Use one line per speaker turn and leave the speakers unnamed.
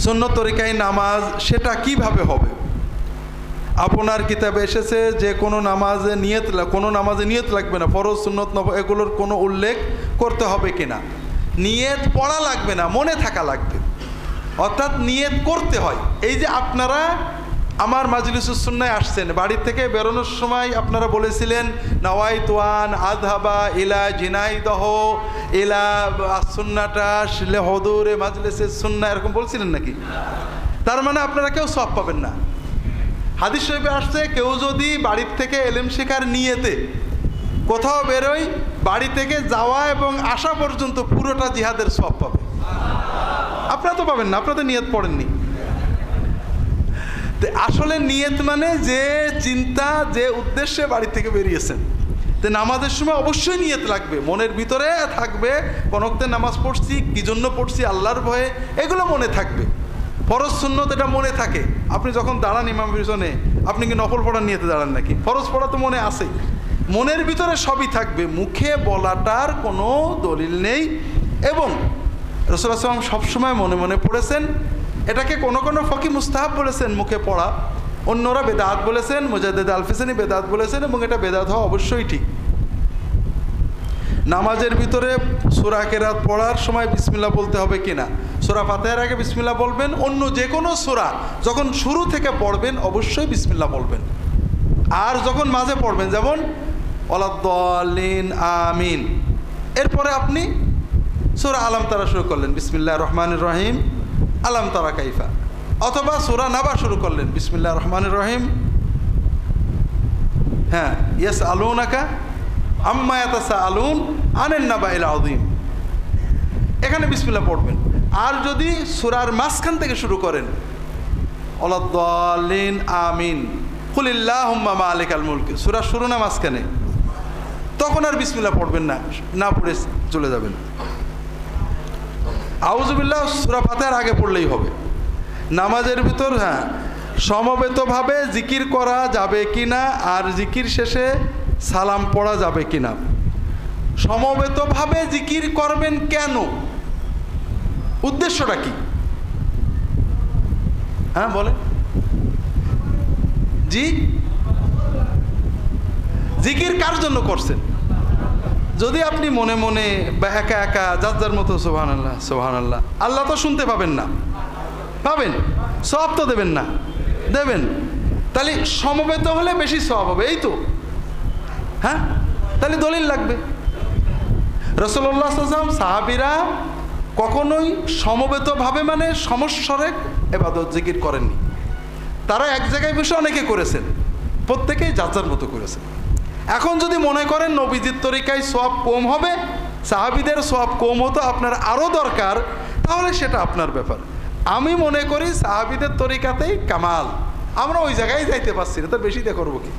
সুন্নত তরিকায় নামাজ সেটা কিভাবে হবে? আপনার কিতাবে এসেছে যে কোনো নামাজে নিয়ত লাগবে না, ফরজ সুন্নত এগুলোর কোনো উল্লেখ করতে হবে কিনা? নিয়ত পড়া লাগবে না, মনে থাকা লাগবে, অর্থাৎ নিয়ত করতে হয়। এই যে আপনারা আমার মাজলিসুস সুন্নায় আসছেন, বাড়ি থেকে বেরোনোর সময় আপনারা বলেছিলেন নাওয়াইতু আন আযহাবা ইলা জিনাইদহ ইলা সুন্নাটা শিলে হদুরে মাজলিসের সুন্নাহ, এরকম বলছিলেন নাকি? তার মানে আপনারা কেউ সওয়াব পাবেন না। হাদিস শরীফে আসছে কেউ যদি বাড়ির থেকে ইলম শেখার নিয়তে কোথাও বেরোয়, বাড়ি থেকে যাওয়া এবং আসা পর্যন্ত পুরোটা জিহাদের সওয়াব পাবে। আপনারা তো পাবেন না, আপনারা তো নিয়ত পড়েননি। আসলে নিয়ত মানে যে চিন্তা, যে উদ্দেশ্যে বাড়ি থেকে বেরিয়েছেন। তো নামাজের সময় অবশ্যই নিয়ত লাগবে, মনের ভিতরে থাকবে কোন ওয়াক্তে নামাজ পড়ছি, কি জন্য পড়ছি, আল্লাহর ভয়ে, এগুলো মনে থাকবে। ফরজ সুন্নত এটা মনে থাকে। আপনি যখন দাঁড়ান ইমামের পিছনে, আপনি কি নফল পড়ার নিয়তে দাঁড়ান নাকি? ফরজ পড়া তো মনে আছে, মনের ভিতরে সবই থাকবে, মুখে বলাটার কোনো দলিল নেই। এবং রাসূলুল্লাহ সাল্লাল্লাহু আলাইহি ওয়াসাল্লাম সবসময় মনে মনে পড়েছেন। এটাকে কোনো কোনো ফকি মুস্তাহাব বলেছেন মুখে পড়া, অন্যরা বেদাত বলেছেন, মুজাদ্দিদ আল-ফিসানি বেদাত বলেছেন, এবং এটা বেদাত হওয়া অবশ্যই ঠিক। নামাজের ভিতরে সূরা কেরাত পড়ার সময় বিসমিল্লাহ বলতে হবে কিনা? সূরা ফাতিহার আগে বিসমিল্লাহ বলবেন, অন্য যে কোনো সূরা যখন শুরু থেকে পড়বেন অবশ্যই বিসমিল্লাহ বলবেন। আর যখন মাঝে পড়বেন, যেমন ওয়ালাদ-দাল্লিন আমিন, এরপরে আপনি সূরা আলাম তারা শুরু করলেন বিসমিল্লাহির রহমানির রহিম আলাম তারা কাইফা, অথবা সূরা নাবা শুরু করলেন বিসমিল্লাহির রহমানির রহিম, হ্যাঁ, ইয়াসআলুনাকা আম্মা ইয়াতাসাআলুন আনিন নাবাইল আযীম, এখানে বিসমিল্লাহ পড়বেন। আর যদি সূরার মাঝখান থেকে শুরু করেন ওয়ালাদ-দাল্লিন আমিন কুলিল্লাহুম্মা মালিকাল মুলক, সূরা শুরু না মাঝখানে, তখন আর বিসমিল্লাহ পড়বেন না, না পড়ে চলে যাবেন। আউযু বিল্লাহ সূরা ফাতিহার আগে পড়লেই হবে। নামাজের ভিতর হ্যাঁ সমবেতভাবে জিকির করা যাবে কিনা, আর জিকির শেষে সালাম পড়া যাবে কিনা? সমবেতভাবে জিকির করবেন কেন? উদ্দেশ্যটা কি? হ্যাঁ বলেন। জি, জিকির কার জন্য করছেন? যদি আপনি মনে মনে বা একা একা যার যার মতো সুবহানাল্লাহ সুবহানাল্লাহ, আল্লাহ তো শুনতে পাবেন না, পাবেন, সওয়াব তো দেবেন না, দেবেন, তাহলে সমবেত হলে বেশি সওয়াব হবে, এই তো। হ্যাঁ, তাহলে দলিল লাগবে। রাসূলুল্লাহ সাল্লাল্লাহু আলাইহি ওয়াসাল্লাম সাহাবীরা কখনোই সমবেতভাবে মানে সমস্বরে ইবাদত জিকির করেননি। তারা এক জায়গায় বসে অনেকে করেছেন, প্রত্যেকেই যার যার মতো করেছেন। এখন যদি মনে করেন নবীজির তরিকায় সওয়াব কম হবে, সাহাবীদের সওয়াব কম হতো, আপনার আরও দরকার, তাহলে সেটা আপনার ব্যাপার। আমি মনে করি সাহাবীদের তরিকাতেই কামাল, আমরা ওই জায়গায় যাইতে পারছি না, তার বেশি দিয়ে করবো কি?